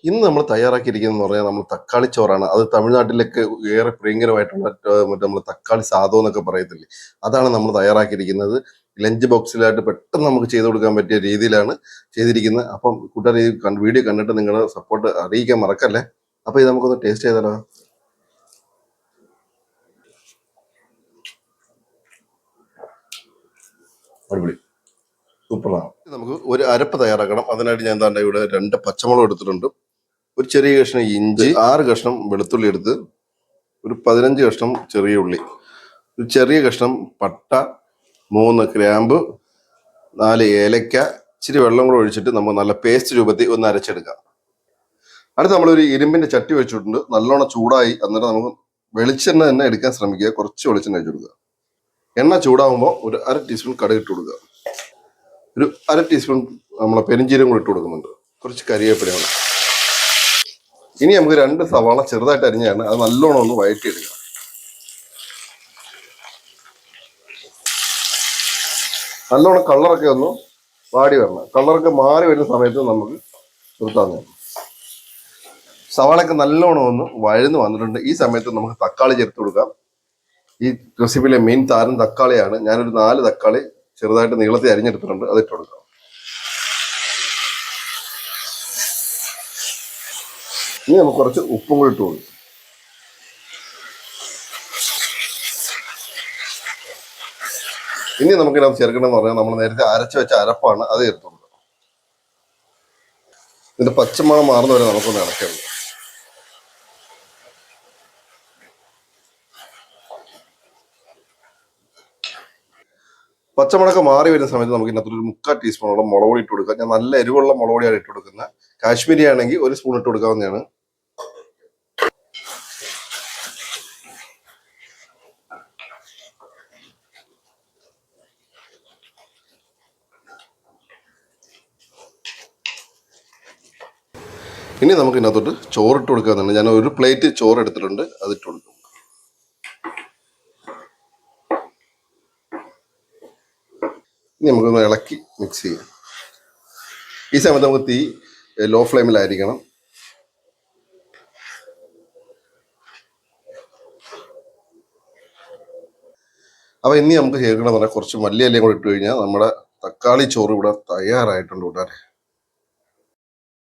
ഇന്ന് നമ്മൾ തയ്യാറാക്കിയിരിക്കുന്നത് പറഞ്ഞാൽ നമ്മൾ തക്കാളി ചോറാണ്. അത് തമിഴ്നാട്ടിലൊക്കെ ഏറെ പ്രിയങ്കരമായിട്ടുള്ള മറ്റേ നമ്മൾ തക്കാളി സാദം എന്നൊക്കെ പറയത്തില്ലേ, അതാണ് നമ്മൾ തയ്യാറാക്കിയിരിക്കുന്നത്. ലഞ്ച് ബോക്സിലായിട്ട് പെട്ടെന്ന് നമുക്ക് ചെയ്ത് കൊടുക്കാൻ പറ്റിയ രീതിയിലാണ് ചെയ്തിരിക്കുന്നത്. അപ്പം കൂട്ടുകാർ ഈ വീഡിയോ കണ്ടിട്ട് നിങ്ങളുടെ സപ്പോർട്ട് അറിയിക്കാൻ മറക്കല്ലേ. അപ്പൊ ഇത് നമുക്കൊന്ന് ടേസ്റ്റ് ചെയ്താലോ. അടിപൊളി, സൂപ്പറാണ്. നമുക്ക് ഒരു അരപ്പ് തയ്യാറാക്കണം. അതിനായിട്ട് ഞാൻ എന്താ ഇവിടെ 2 പച്ചമുളക് എടുത്തിട്ടുണ്ട്, ഒരു ചെറിയ കഷ്ണം ഇഞ്ചി, 6 കഷ്ണം വെളുത്തുള്ളി എടുത്ത്, ഒരു 15 കഷ്ണം ചെറിയ ഉള്ളി, ഒരു ചെറിയ കഷ്ണം പട്ട, 3 ഗ്രാമ്പ്, 4 ഏലക്ക, ഇച്ചിരി വെള്ളം കൂടെ ഒഴിച്ചിട്ട് നമുക്ക് നല്ല പേസ്റ്റ് രൂപത്തിൽ ഒന്ന് അരച്ചെടുക്കാം. അടുത്ത് നമ്മളൊരു ഇരുമ്പിന്റെ ചട്ടി വെച്ചിട്ടുണ്ട്, നല്ലോണം ചൂടായി. അന്നേരം നമുക്ക് വെളിച്ചെണ്ണ തന്നെ എടുക്കാൻ ശ്രമിക്കുക. കുറച്ച് വെളിച്ചെണ്ണ വെച്ച് കൊടുക്കുക. എണ്ണ ചൂടാകുമ്പോൾ ഒരു 1/2 ടീസ്പൂൺ കടുക് ഇട്ട് കൊടുക്കുക. ഒരു 1/2 ടീസ്പൂൺ നമ്മളെ പെരിഞ്ചീരകം കൂടി ഇട്ട് കൊടുക്കുന്നുണ്ട്. കുറച്ച് കരിവേപ്പിലയാണ്. ഇനി നമുക്ക് 2 സവാള ചെറുതായിട്ട് അരിഞ്ഞാണ്, അത് നല്ലോണം ഒന്ന് വഴറ്റിയെടുക്കുക. നല്ലോണം കളറൊക്കെ ഒന്ന് വാടി വരണം. കളറൊക്കെ മാറി വരുന്ന സമയത്ത് നമുക്ക് നിർത്താൻ. സവാളയൊക്കെ നല്ലോണം ഒന്ന് വഴന്ന് വന്നിട്ടുണ്ട്. ഈ സമയത്ത് നമുക്ക് തക്കാളി ചേർത്ത് കൊടുക്കാം. ഈ റെസിപ്പിയിലെ മെയിൻ താരം തക്കാളിയാണ്. ഞാനൊരു 4 തക്കാളി ചെറുതായിട്ട് നീളത്തിൽ അരിഞ്ഞെടുത്തിട്ടുണ്ട്, അത് ഇട്ട് കൊടുക്കാം. ഇനി നമുക്ക് കുറച്ച് ഉപ്പും കൂടി ഇട്ട് കൊടുക്കും. ഇനി നമുക്ക് ഇതിനകത്ത് ചേർക്കണമെന്ന് പറഞ്ഞാൽ നമ്മൾ നേരത്തെ അരച്ച് വെച്ച അരപ്പാണ്, അത് ചേർത്ത് കൊടുക്കാം. ഇതിന്റെ പച്ചമണം മാറുന്ന വരെ നമുക്കൊന്ന് ഇളക്കണം. പച്ചമുളക് മാറി വരുന്ന സമയത്ത് നമുക്ക് ഇതിനകത്ത് ഒരു 3/4 ടീസ്പൂണോളം മുളക് പൊടി ഇട്ട് കൊടുക്കാം. ഞാൻ നല്ല എരിവുള്ള മുളക് പൊടിയാണ് ഇട്ട് കൊടുക്കുന്നത്. കാശ്മീരി ആണെങ്കിൽ 1 സ്പൂൺ ഇട്ട് കൊടുക്കാവുന്നതാണ്. ഇനി നമുക്ക് ഇതിനകത്തോട്ട് ചോറിട്ട് കൊടുക്കാന്നുണ്ട്. ഞാൻ ഒരു പ്ലേറ്റ് ചോറ് എടുത്തിട്ടുണ്ട്, അതിട്ട് കൊടുക്കും. ഇനി നമുക്കൊന്ന് ഇളക്കി മിക്സ് ചെയ്യാം. ഈ സമയത്ത് നമുക്ക് തീ ലോ ഫ്ലെയിമിലായിരിക്കണം. അപ്പോൾ ഇനി നമുക്ക് ചേർക്കണമെന്ന് പറഞ്ഞാൽ കുറച്ച് മല്ലിയിലയും കൂടി ഇട്ട് കഴിഞ്ഞാൽ നമ്മുടെ തക്കാളി ചോറ് ഇവിടെ തയ്യാറായിട്ടുണ്ട് കൂട്ടാൻ.